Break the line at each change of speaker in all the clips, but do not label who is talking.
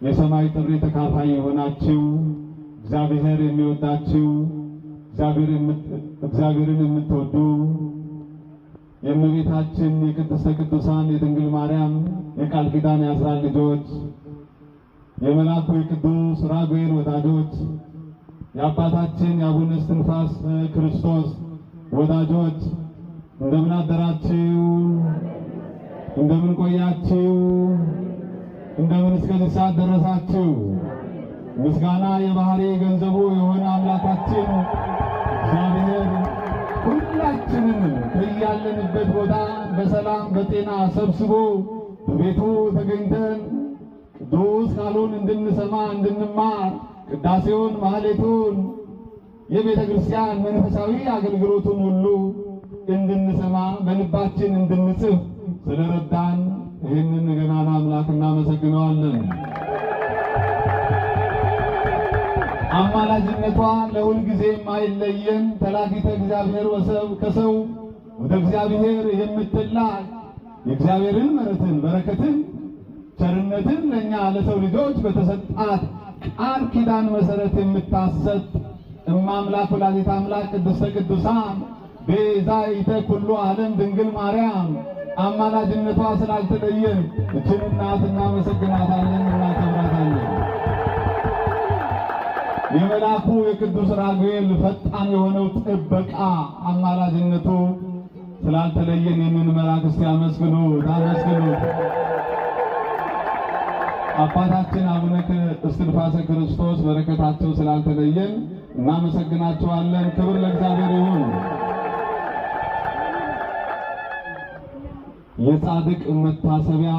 የሰማይ ጥሪ ተካፋይ የሆናችሁ እግዚአብሔር የሚወዳችሁ እግዚአብሔርን የምትወዱ የእመቤታችን የቅድስተ ቅዱሳን የድንግል ማርያም የቃል ኪዳን የአስራት ልጆች የመልአኩ የቅዱስ ራጉኤል ወዳጆች የአባታችን የአቡነ እስትንፋሰ ክርስቶስ ወዳጆች እንደምን አደራችሁ? እንደምን ቆያችሁ? እንደምን እስከዚህ ሰዓት ደረሳችሁ? ምስጋና የባህሪ ገንዘቡ የሆነ አምላካችን እግዚአብሔር ሁላችንን ከያለንበት ቦታ በሰላም በጤና ሰብስቦ በቤቱ ተገኝተን ቅዱስ ቃሉን እንድንሰማ እንድንማር ቅዳሴውን ማህሌቱን የቤተ ክርስቲያን መንፈሳዊ አገልግሎቱን ሁሉ እንድንሰማ በልባችን እንድንጽፍ ስለረዳን ይህንን ገናና አምላክ እናመሰግነዋለን። አማላጅነቷ ለሁል ጊዜ የማይለየን ተላኪተ እግዚአብሔር ከሰው ወደ እግዚአብሔር የምትላክ የእግዚአብሔርን ምሕረትን በረከትን ቸርነትን ለኛ ለሰው ልጆች በተሰጣት ቃል ኪዳን መሰረት የምታሰጥ እማምላክ ወላዲተ አምላክ ቅድስተ ቅዱሳን ቤዛይተ ኩሉ ዓለም ድንግል ማርያም አማላጅነቷ ስላልተለየን እችን እናት እናመሰግናታለን፣ እናከብራታለን። የመልአኩ የቅዱስ ራጉኤል ፈጣን የሆነው ጥበቃ አማላጅነቱ ስላልተለየን ይህንን መልአክ እስቲ አመስግኑ፣ ታመስግኑ። አባታችን አቡነ እስትንፋሰ ክርስቶስ በረከታቸው ስላልተለየን እናመሰግናቸዋለን። ክብር ለእግዚአብሔር ይሁን። የጻድቅ መታሰቢያ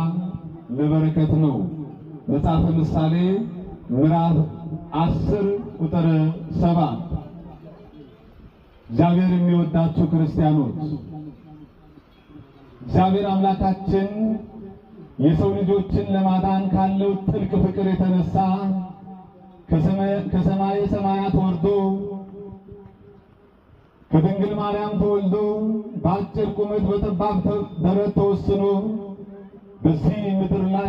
ለበረከት ነው። መጽሐፈ ምሳሌ ምዕራፍ 10 ቁጥር 7 እግዚአብሔር የሚወዳችሁ ክርስቲያኖች እግዚአብሔር አምላካችን የሰው ልጆችን ለማዳን ካለው ጥልቅ ፍቅር የተነሳ ከሰማየ ሰማያት ወርዶ ከድንግል ማርያም ተወልዶ በአጭር ቁመት በጠባብ ደረት ተወስኖ በዚህ ምድር ላይ